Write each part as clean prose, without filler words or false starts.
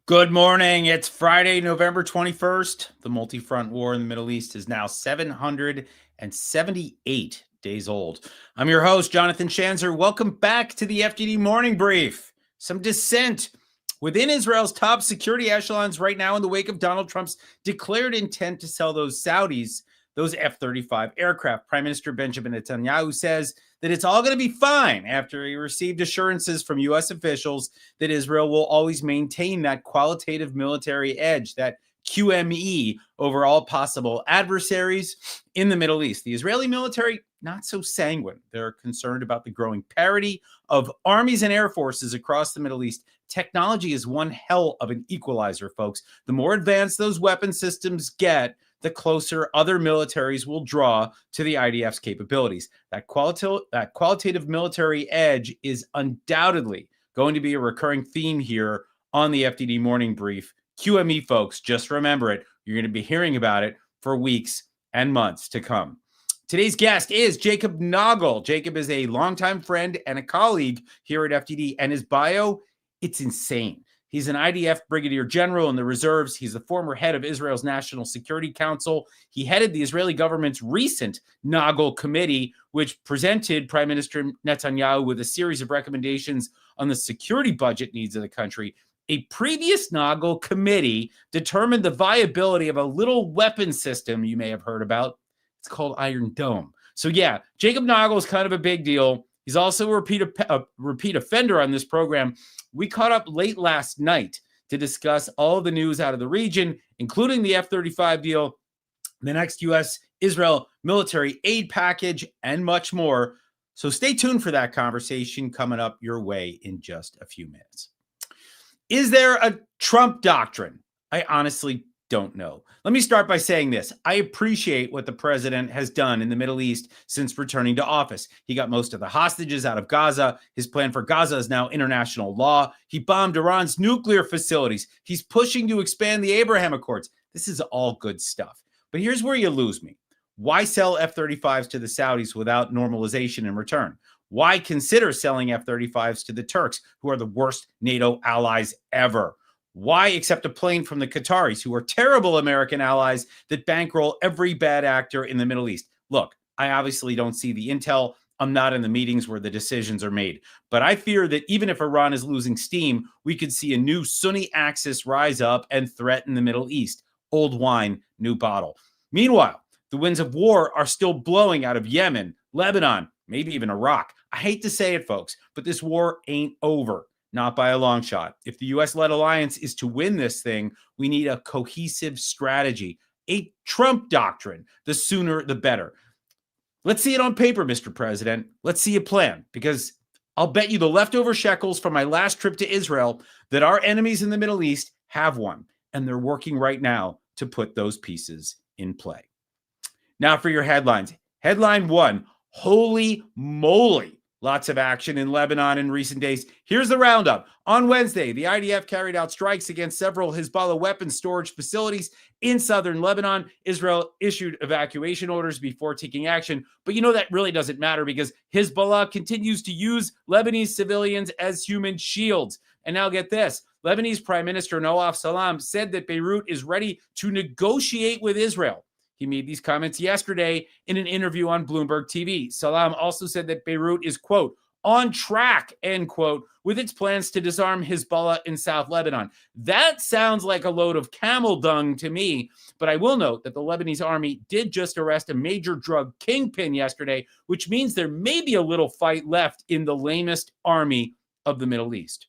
Good morning. It's Friday, November 21st. The multi-front war in the Middle East is now 778 days old. I'm your host, Jonathan Schanzer. Welcome back to the FDD Morning Brief. Some dissent within Israel's top security echelons right now in the wake of Donald Trump's declared intent to sell those Saudis those F-35 aircraft. Prime Minister Benjamin Netanyahu says that it's all going to be fine after he received assurances from U.S. officials that Israel will always maintain that qualitative military edge, that QME, over all possible adversaries in the Middle East. The Israeli military, not so sanguine. They're concerned about the growing parity of armies and air forces across the Middle East. Technology is one hell of an equalizer, folks. The more advanced those weapon systems get, the closer other militaries will draw to the IDF's capabilities. That qualitative military edge is undoubtedly going to be a recurring theme here on the FDD Morning Brief. QME, folks, just remember it. You're going to be hearing about it for weeks and months to come. Today's guest is Jacob Nagel. Jacob is a longtime friend and a colleague here at FDD, and his bio, it's insane. He's an IDF brigadier general in the reserves. He's the former head of Israel's National Security Council. He headed the Israeli government's recent Nagel Committee, which presented Prime Minister Netanyahu with a series of recommendations on the security budget needs of the country. A previous Nagel Committee determined the viability of a little weapon system you may have heard about. It's called Iron Dome. So yeah, Jacob Nagel is kind of a big deal. He's also a repeat offender on this program. We caught up late last night to discuss all the news out of the region, including the F-35 deal, the next U.S.-Israel military aid package, and much more. So stay tuned for that conversation coming up your way in just a few minutes. Is there a Trump doctrine? I honestly don't know. Let me start by saying this. I appreciate what the president has done in the Middle East since returning to office. He got most of the hostages out of Gaza. His plan for Gaza is now international law. He bombed Iran's nuclear facilities. He's pushing to expand the Abraham Accords. This is all good stuff. But here's where you lose me. Why sell F-35s to the Saudis without normalization in return? Why consider selling F-35s to the Turks, who are the worst NATO allies ever? Why accept a plane from the Qataris, who are terrible American allies that bankroll every bad actor in the Middle East? Look, I obviously don't see the intel. I'm not in the meetings where the decisions are made. But I fear that even if Iran is losing steam, we could see a new Sunni axis rise up and threaten the Middle East. Old wine, new bottle. Meanwhile, the winds of war are still blowing out of Yemen, Lebanon, maybe even Iraq. I hate to say it, folks, but this war ain't over. Not by a long shot. If the U.S.-led alliance is to win this thing, we need a cohesive strategy, a Trump doctrine. The sooner, the better. Let's see it on paper, Mr. President. Let's see a plan, because I'll bet you the leftover shekels from my last trip to Israel that our enemies in the Middle East have one, and they're working right now to put those pieces in play. Now for your headlines. Headline 1, holy moly. Lots of action in Lebanon in recent days. Here's the roundup. On Wednesday, the IDF carried out strikes against several Hezbollah weapons storage facilities in southern Lebanon. Israel issued evacuation orders before taking action. But you know that really doesn't matter, because Hezbollah continues to use Lebanese civilians as human shields. And now get this. Lebanese Prime Minister Nawaf Salam said that Beirut is ready to negotiate with Israel. He made these comments yesterday in an interview on Bloomberg TV. Salam also said that Beirut is, quote, on track, end quote, with its plans to disarm Hezbollah in South Lebanon. That sounds like a load of camel dung to me, but I will note that the Lebanese army did just arrest a major drug kingpin yesterday, which means there may be a little fight left in the lamest army of the Middle East.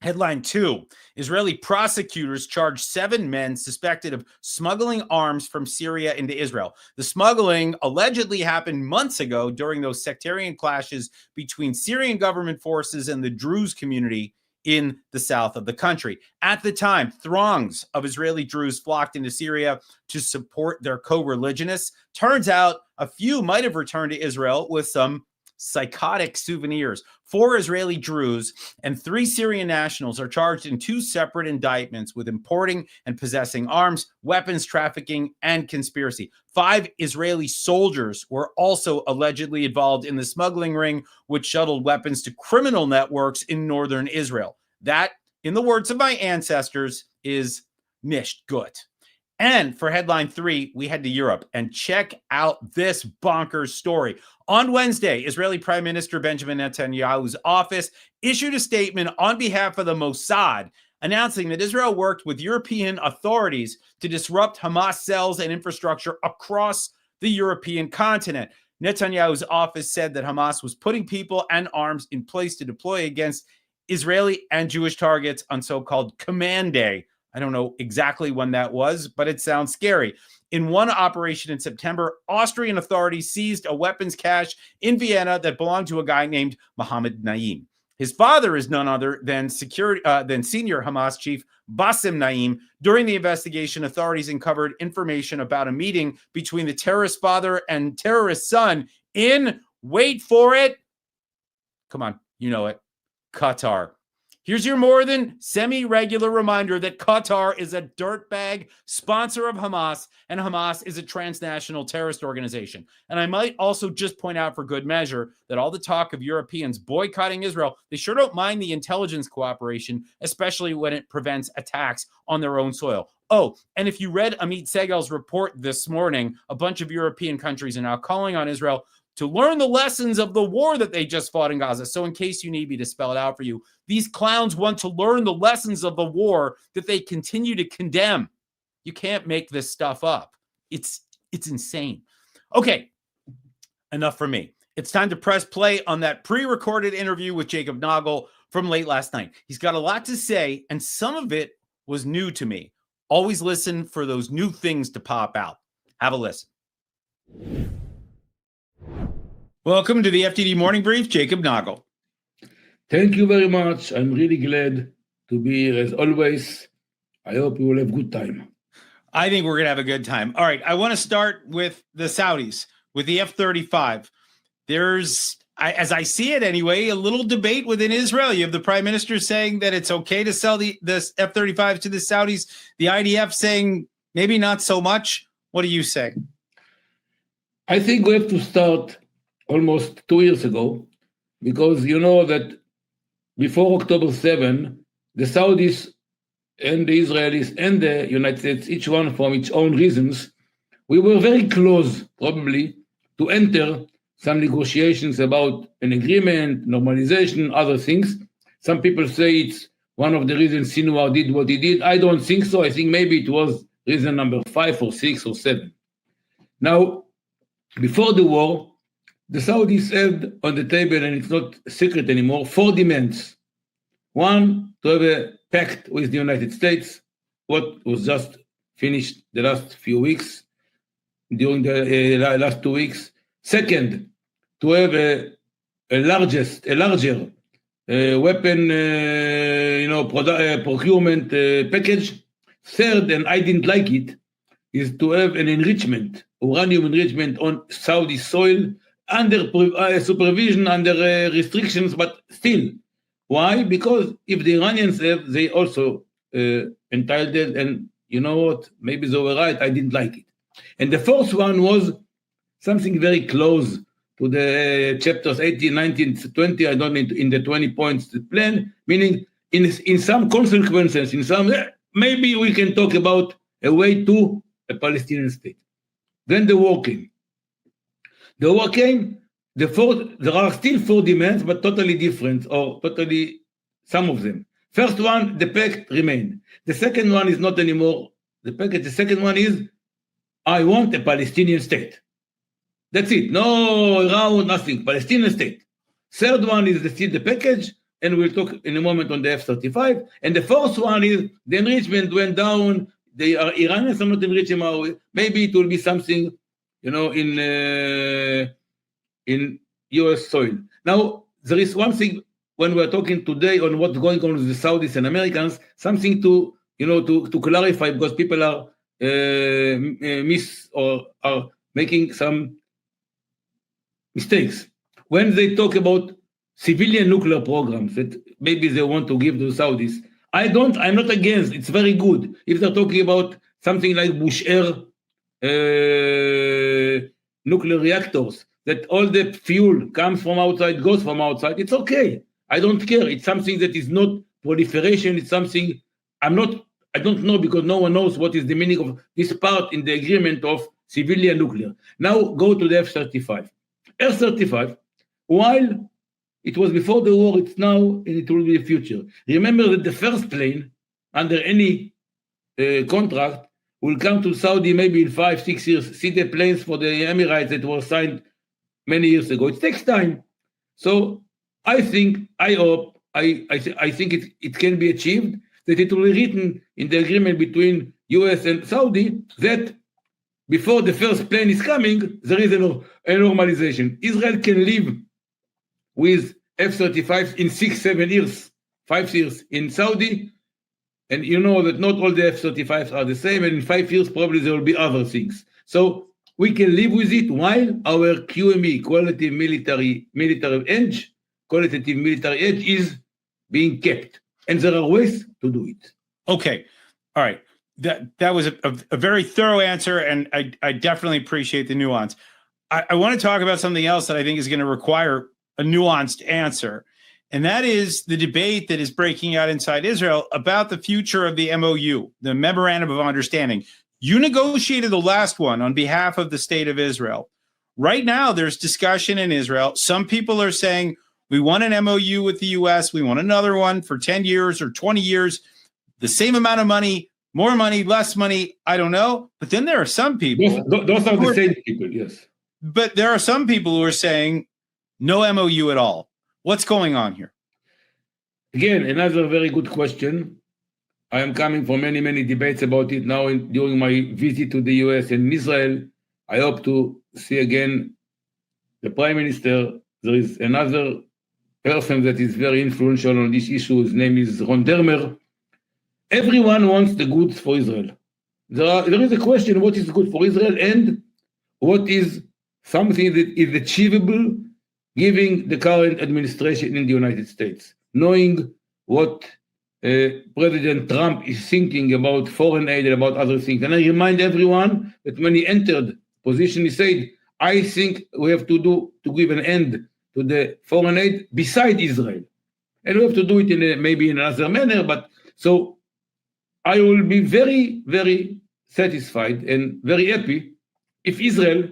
Headline 2, Israeli prosecutors charge 7 men suspected of smuggling arms from Syria into Israel. The smuggling allegedly happened months ago during those sectarian clashes between Syrian government forces and the Druze community in the south of the country. At the time, throngs of Israeli Druze flocked into Syria to support their co-religionists. Turns out a few might have returned to Israel with some psychotic souvenirs. 4 Israeli Druze and 3 Syrian nationals are charged in 2 separate indictments with importing and possessing arms, weapons trafficking, and conspiracy. 5 Israeli soldiers were also allegedly involved in the smuggling ring, which shuttled weapons to criminal networks in northern Israel. That in the words of my ancestors, is nicht gut. And for headline 3, we head to Europe and check out this bonkers story. On Wednesday, Israeli Prime Minister Benjamin Netanyahu's office issued a statement on behalf of the Mossad announcing that Israel worked with European authorities to disrupt Hamas cells and infrastructure across the European continent. Netanyahu's office said that Hamas was putting people and arms in place to deploy against Israeli and Jewish targets on so-called Command Day. I don't know exactly when that was, but it sounds scary. In one operation in September, Austrian authorities seized a weapons cache in Vienna that belonged to a guy named Mohammed Naim. His father is none other than senior Hamas chief Bassem Naim. During the investigation, authorities uncovered information about a meeting between the terrorist father and terrorist son in, wait for it, come on, you know it, Qatar. Here's your more than semi-regular reminder that Qatar is a dirtbag sponsor of Hamas, and Hamas is a transnational terrorist organization. And I might also just point out for good measure that all the talk of Europeans boycotting Israel, they sure don't mind the intelligence cooperation, especially when it prevents attacks on their own soil. Oh, and if you read Amit Segal's report this morning, a bunch of European countries are now calling on Israel to learn the lessons of the war that they just fought in Gaza. So in case you need me to spell it out for you, these clowns want to learn the lessons of the war that they continue to condemn. You can't make this stuff up. It's insane. Okay, enough for me. It's time to press play on that pre-recorded interview with Jacob Nagel from late last night. He's got a lot to say, and some of it was new to me. Always listen for those new things to pop out. Have a listen. Welcome to the FTD Morning Brief, Jacob Nagel. Thank you very much. I'm really glad to be here as always. I hope you will have a good time. I think we're going to have a good time. All right. I want to start with the Saudis, with the F-35. There's, as I see it anyway, a little debate within Israel. You have the prime minister saying that it's okay to sell the F-35 to the Saudis. The IDF saying maybe not so much. What do you say? I think we have to start almost 2 years ago, because you know that before October 7, the Saudis and the Israelis and the United States, each one from its own reasons, we were very close, probably, to enter some negotiations about an agreement, normalization, other things. Some people say it's one of the reasons Sinwar did what he did. I don't think so. I think maybe it was reason number 5 or 6 or 7. Now, before the war, the Saudis had on the table, and it's not a secret anymore, 4 demands. One, to have a pact with the United States, what was just finished the last few weeks, during the last 2 weeks. Second, to have a larger weapon procurement package. Third, and I didn't like it, is to have an enrichment, uranium enrichment on Saudi soil, under supervision, under restrictions, but still. Why? Because if the Iranians have, they also entitled, and you know what, maybe they were right, I didn't like it. And the fourth one was something very close to the chapters 18, 19, 20, I don't need in the 20 points plan, meaning in some consequences, in some, maybe we can talk about a way to a Palestinian state. Then the war came. The war came, there are still 4 demands, but totally different, or totally, some of them. First one, the pact remained. The second one is not anymore the pact. The second one is, I want a Palestinian state. That's it. No round, nothing. Palestinian state. Third one is the package, and we'll talk in a moment on the F-35. And the fourth one is the enrichment went down. The Iranians are not enriching. Maybe it will be something, in U.S. soil. Now, there is one thing when we're talking today on what's going on with the Saudis and Americans, something to clarify, because people are are making some mistakes. When they talk about civilian nuclear programs that maybe they want to give to the Saudis, I'm not against, it's very good. If they're talking about something like Bushehr nuclear reactors, that all the fuel comes from outside, goes from outside, it's okay. I don't care. It's something that is not proliferation is something I don't know, because no one knows what is the meaning of this part in the agreement of civilian nuclear. Now go to the F-35. F-35, while it was before the war, it's now, and it will be the future. Remember that the first plane under any contract will come to Saudi maybe in 5-6 years. See the planes for the Emirates that were signed many years ago. It takes time. So I think it can be achieved, that it will be written in the agreement between US and Saudi that before the first plane is coming, there is a normalization. Israel can live with F-35 in 6-7 years, 5 years in Saudi. And you know that not all the F-35s are the same, and in 5 years probably there will be other things. So we can live with it while our QME, qualitative military edge, is being kept. And there are ways to do it. Okay. All right. That was a very thorough answer, and I definitely appreciate the nuance. I want to talk about something else that I think is going to require a nuanced answer, and that is the debate that is breaking out inside Israel about the future of the MOU, the Memorandum of Understanding. You negotiated the last one on behalf of the state of Israel. Right now, there's discussion in Israel. Some people are saying, we want an MOU with the U.S., we want another one for 10 years or 20 years, the same amount of money, more money, less money, I don't know. But then there are some people. Those are the same people, yes. But there are some people who are saying no MOU at all. What's going on here? Again, another very good question. I am coming from many, many debates about it now during my visit to the US and Israel. I hope to see again the Prime Minister. There is another person that is very influential on this issue. His name is Ron Dermer. Everyone wants the goods for Israel. There is a question, what is good for Israel and what is something that is achievable given the current administration in the United States, knowing what President Trump is thinking about foreign aid and about other things. And I remind everyone that when he entered position, he said, I think we have to give an end to the foreign aid beside Israel. And we have to do it maybe in another manner, but so I will be very, very satisfied and very happy if Israel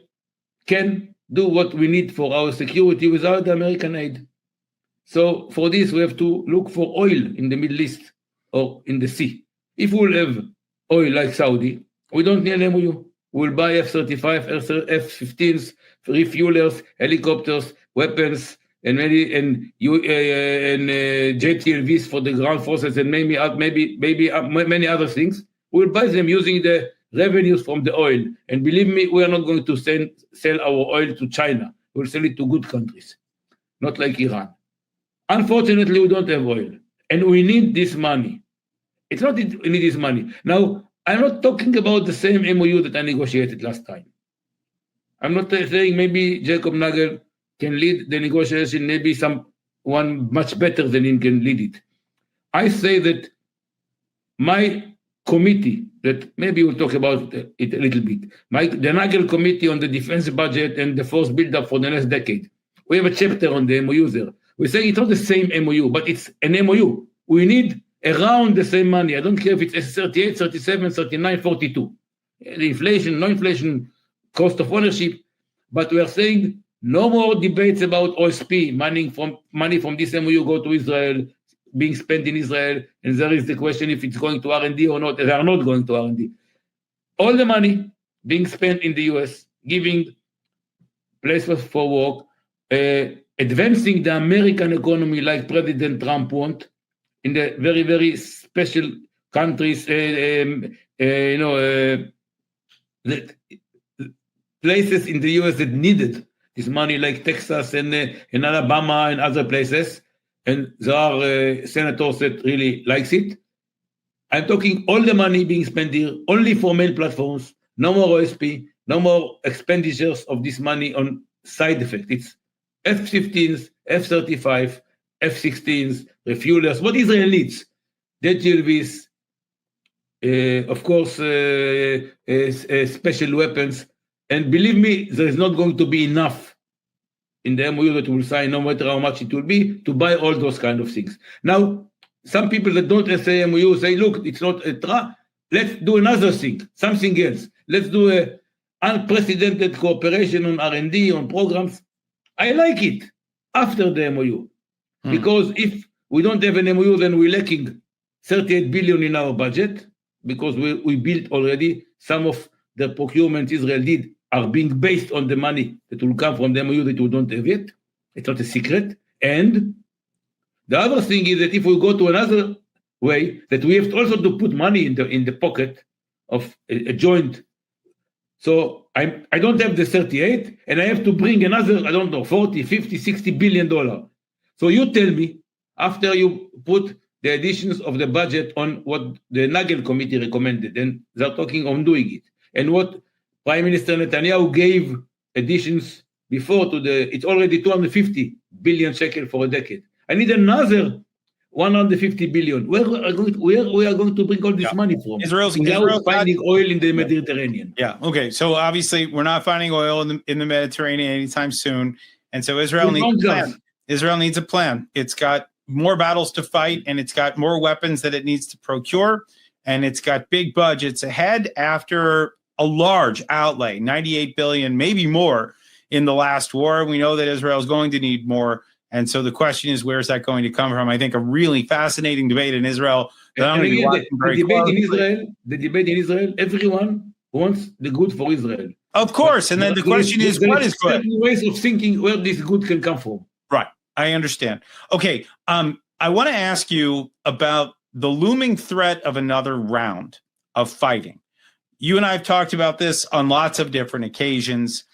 can do what we need for our security without the American aid. So for this, we have to look for oil in the Middle East or in the sea. If we'll have oil like Saudi, we don't need an MOU. We'll buy F-35, F-15s, refuelers, helicopters, weapons, and JTLVs for the ground forces, and maybe many other things. We'll buy them using the revenues from the oil. And believe me, we are not going to sell our oil to China. We'll sell it to good countries, not like Iran. Unfortunately, we don't have oil, and we need this money. It's not that we need this money. Now, I'm not talking about the same MOU that I negotiated last time. I'm not saying maybe Jacob Nagel can lead the negotiation, maybe someone much better than him can lead it. I say that my committee, that maybe we'll talk about it a little bit, the Nagel Committee on the defense budget and the force buildup for the next decade, we have a chapter on the MOU there. We say it's not the same MOU, but it's an MOU. We need around the same money. I don't care if it's 38, 37, 39, 42. The inflation, no inflation, cost of ownership. But we are saying no more debates about OSP, money from this MOU go to Israel, being spent in Israel, and there is the question if it's going to R&D or not. They are not going to R&D. All the money being spent in the US, giving places for work, advancing the American economy like President Trump wants in the very, very special countries, places in the US that needed this money, like Texas and Alabama and other places. And there are senators that really likes it. I'm talking all the money being spent here only for mail platforms, no more OSP, no more expenditures of this money on side effects. It's F-15s, F-35, F-16s, refuelers, what Israel needs. JTLVs, of course, special weapons. And believe me, there is not going to be enough in the MOU that we'll sign, no matter how much it will be, to buy all those kind of things. Now, some people that don't say MOU say, look, it's not a let's do another thing, something else. Let's do a unprecedented cooperation on R&D, on programs. I like it after the MOU. Because if we don't have an MOU, then we're lacking 38 billion in our budget, because we built already some of the procurement Israel did are being based on the money that will come from the MOU that we don't have yet. It's not a secret. And the other thing is that if we go to another way, that we have to also to put money in the pocket of a joint. So I don't have the 38, and I have to bring another, I don't know, 40, 50, 60 billion dollar. So you tell me, after you put the additions of the budget on what the Nagel committee recommended, and they're talking on doing it, and what Prime Minister Netanyahu gave additions before to it's already 250 billion shekel for a decade. I need another 150 billion. Where we are going to bring all this money from? Israel's finding oil in the Mediterranean. Yeah. Okay. So obviously we're not finding oil in the Mediterranean anytime soon, and so Israel needs a plan. Israel needs a plan. It's got more battles to fight, and it's got more weapons that it needs to procure, and it's got big budgets ahead after a large outlay, 98 billion, maybe more, in the last war. We know that Israel is going to need more. And so the question is, where's that going to come from? I think a really fascinating debate in Israel. The debate in Israel, everyone wants the good for Israel. Of course. And then the question is, what is good? Ways of thinking where this good can come from. Right. I understand. Okay. I want to ask you about the looming threat of another round of fighting. You and I have talked about this on lots of different occasions.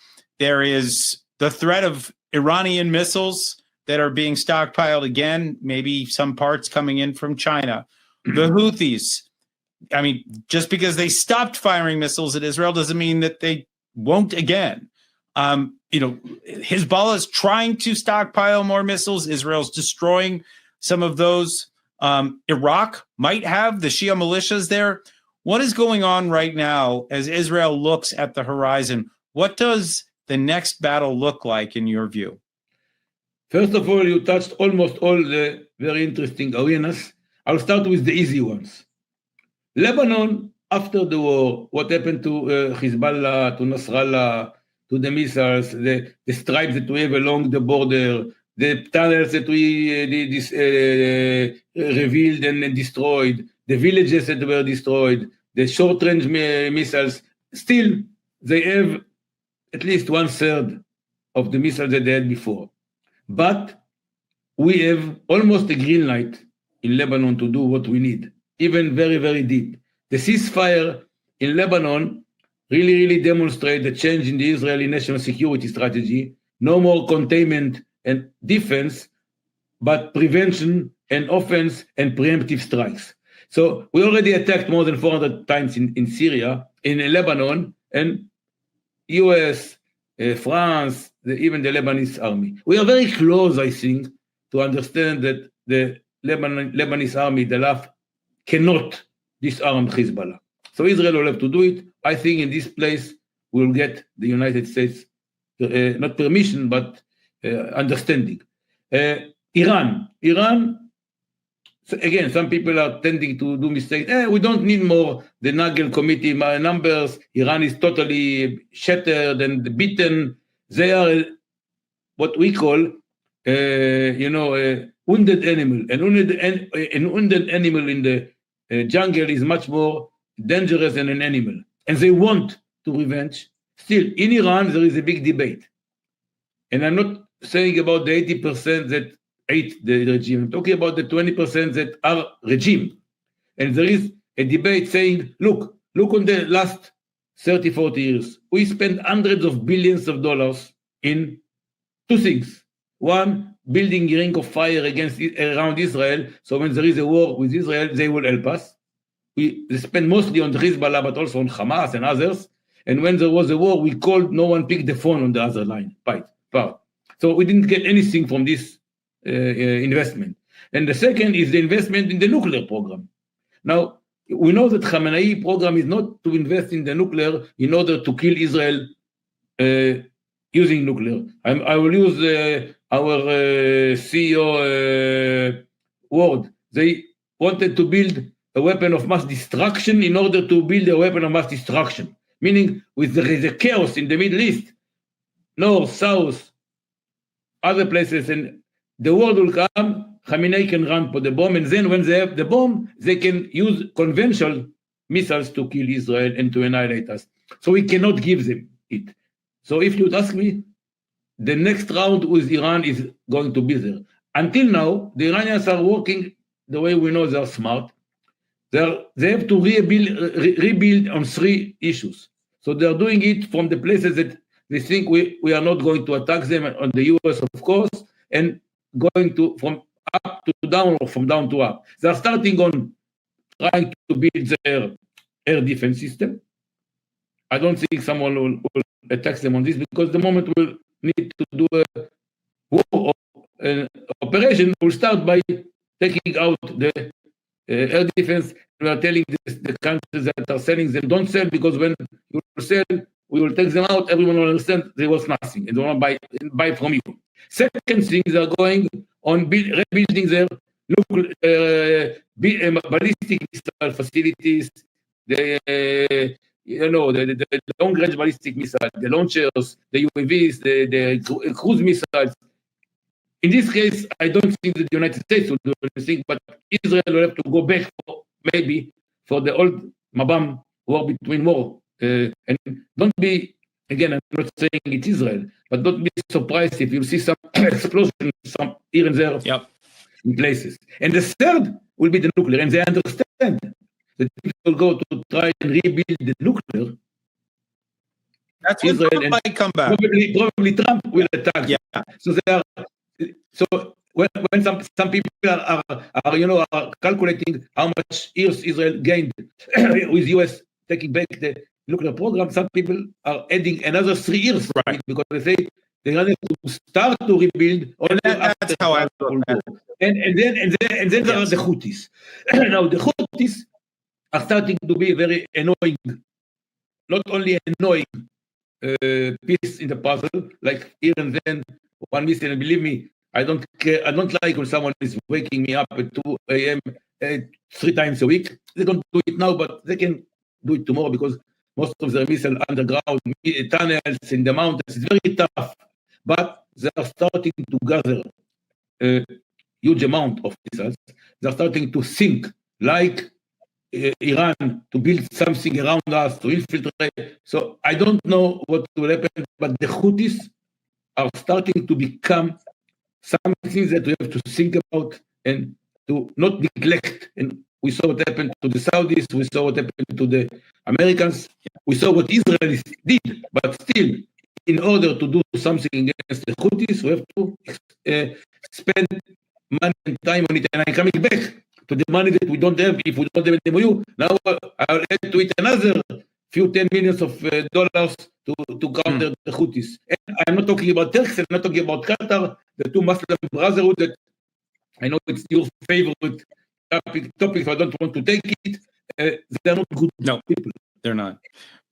There is the threat of Iranian missiles that are being stockpiled again, maybe some parts coming in from China. The Houthis, I mean, just because they stopped firing missiles at Israel doesn't mean that they won't again. Hezbollah is trying to stockpile more missiles. Israel's destroying some of those. Iraq might have the Shia militias there. What is going on right now as Israel looks at the horizon? What does the next battle look like in your view? First of all, you touched almost all the very interesting arenas. I'll start with the easy ones. Lebanon, after the war, what happened to Hezbollah, to Nasrallah, to the missiles, the stripes that we have along the border, the tunnels that we revealed and destroyed, the villages that were destroyed, the short-range missiles, still they have at least 1/3 of the missiles that they had before. But we have almost a green light in Lebanon to do what we need, even very, very deep. The ceasefire in Lebanon really demonstrates the change in the Israeli national security strategy. No more containment and defense, but prevention and offense and preemptive strikes. So we already attacked more than 400 times in Syria, in Lebanon, and US, France, even the Lebanese army. We are very close, I think, to understand that the Lebanese army, the LAF, cannot disarm Hezbollah. So Israel will have to do it. I think in this place, we'll get the United States, not permission, but understanding. Iran, so again, some people are tending to do mistakes. We don't need more. The Nagel committee numbers. Iran is totally shattered and beaten. They are what we call, a wounded animal. An wounded animal in the jungle is much more dangerous than an animal. And they want to revenge. Still, in Iran, there is a big debate. And I'm not saying about the 80% that hate the regime. I'm talking about the 20% that are regime. And there is a debate saying, look on the last 30, 40 years. We spent hundreds of billions of dollars in two things. One, building a ring of fire around Israel. So when there is a war with Israel, they will help us. We spend mostly on Hezbollah, but also on Hamas and others. And when there was a war, we called, no one picked the phone on the other line. Part. So we didn't get anything from this investment. And the second is the investment in the nuclear program. Now, we know that Khamenei program is not to invest in the nuclear in order to kill Israel using nuclear. I will use our CEO word. They wanted to build a weapon of mass destruction in order to build a weapon of mass destruction. Meaning, with the chaos in the Middle East, north, south, other places, and the world will come, Khamenei can run for the bomb, and then when they have the bomb, they can use conventional missiles to kill Israel and to annihilate us. So we cannot give them it. So if you'd ask me, the next round with Iran is going to be there. Until now, the Iranians are working the way we know they're smart. They have to rebuild on three issues. So they're doing it from the places that they think we are not going to attack them, on the US, of course, and going to from up to down or from down to up. They're starting on trying to build their air defense system. I don't think someone will attack them on this, because the moment we'll need to do a war or an operation, we'll start by taking out the air defense. We are telling the countries that are selling them, don't sell, because when you sell, we will take them out. Everyone will understand there was nothing, and they want to buy from you. Second thing, they are going on rebuilding their ballistic missile facilities, the long-range ballistic missiles, the launchers, the UAVs, the cruise missiles. In this case, I don't think that the United States will do anything, but Israel will have to go back maybe for the old Mabam war between war. And don't be, again, I'm not saying it's Israel, but don't be surprised if you see some explosions here and there in places. And the third will be the nuclear, and they understand that people will go to try and rebuild the nuclear. That's when Israel might come back. Probably Trump will attack. Yeah. So they are. So when some people are calculating how much years Israel gained with US taking back the nuclear program, some people are adding another 3 years, right? Because they say they want to start to rebuild. That's how I feel. And then there are the Houthis. Now the Houthis are starting to be very annoying. Not only annoying piece in the puzzle, like here and then one missile. And believe me, I don't care. I don't like when someone is waking me up at 2 a.m. 3 times a week. They don't do it now, but they can do it tomorrow, because most of their missiles underground, tunnels in the mountains. It's very tough, but they are starting to gather a huge amount of missiles. They are starting to think like Iran, to build something around us, to infiltrate. So I don't know what will happen, but the Houthis are starting to become something that we have to think about and to not neglect. And we saw what happened to the Saudis, we saw what happened to the Americans, we saw what Israel did, but still, in order to do something against the Houthis, we have to spend money and time on it. And I'm coming back to the money that we don't have. If we don't have an MOU, now I'll add to it another few 10 millions of dollars to counter the Houthis. And I'm not talking about Turks, I'm not talking about Qatar, the two Muslim brotherhood that I know it's your favorite topic, I don't want to take it. They're not good people. They're not.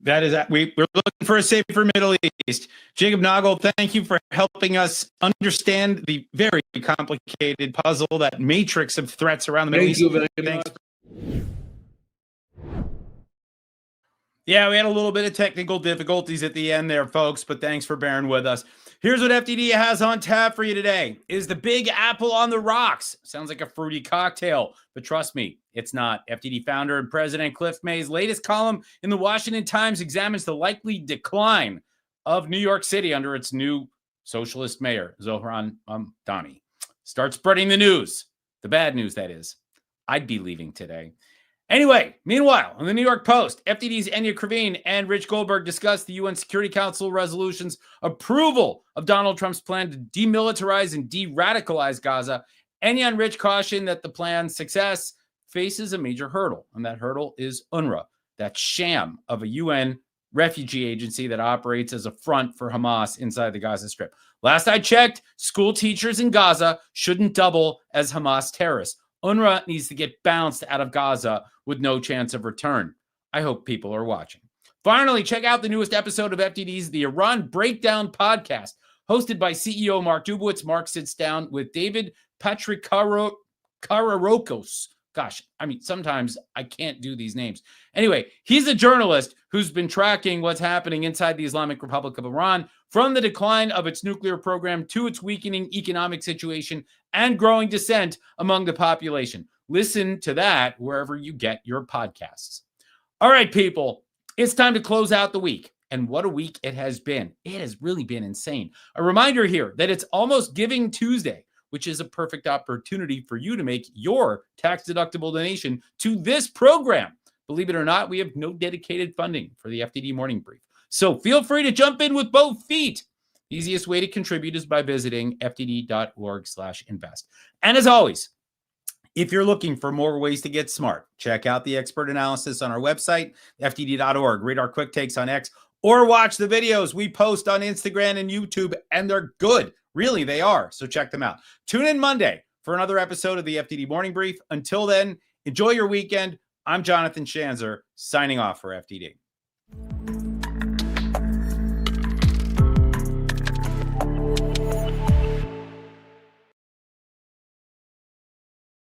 That is, we're looking for a safer Middle East. Jacob Nagel, thank you for helping us understand the very complicated puzzle, that matrix of threats around the Middle East. Thank you very much. Yeah, we had a little bit of technical difficulties at the end there, folks, but thanks for bearing with us. Here's what FDD has on tap for you today. Is the Big Apple on the rocks? Sounds like a fruity cocktail, but trust me, it's not. FDD founder and president Cliff May's latest column in the Washington Times examines the likely decline of New York City under its new socialist mayor, Zohran Mamdani. Start spreading the news. The bad news, that is. I'd be leaving today. Anyway, meanwhile, in the New York Post, FDD's Enya Kravin and Rich Goldberg discussed the UN Security Council resolution's approval of Donald Trump's plan to demilitarize and de-radicalize Gaza. Enya and Rich caution that the plan's success faces a major hurdle, and that hurdle is UNRWA, that sham of a UN refugee agency that operates as a front for Hamas inside the Gaza Strip. Last I checked, school teachers in Gaza shouldn't double as Hamas terrorists. UNRWA needs to get bounced out of Gaza with no chance of return. I hope people are watching. Finally, check out the newest episode of FDD's The Iran Breakdown podcast, hosted by CEO Mark Dubowitz. Mark sits down with David Patrikarokos, Gosh, I mean, sometimes I can't do these names. Anyway, he's a journalist who's been tracking what's happening inside the Islamic Republic of Iran, from the decline of its nuclear program to its weakening economic situation and growing dissent among the population. Listen to that wherever you get your podcasts. All right, people, it's time to close out the week. And what a week it has been. It has really been insane. A reminder here that it's almost Giving Tuesday, which is a perfect opportunity for you to make your tax-deductible donation to this program. Believe it or not, we have no dedicated funding for the FDD Morning Brief. So feel free to jump in with both feet. The easiest way to contribute is by visiting fdd.org/invest. And as always, if you're looking for more ways to get smart, check out the expert analysis on our website, fdd.org. Read our quick takes on X, or watch the videos we post on Instagram and YouTube, and they're good. Really, they are. So check them out. Tune in Monday for another episode of the FDD Morning Brief. Until then, enjoy your weekend. I'm Jonathan Schanzer, signing off for FDD.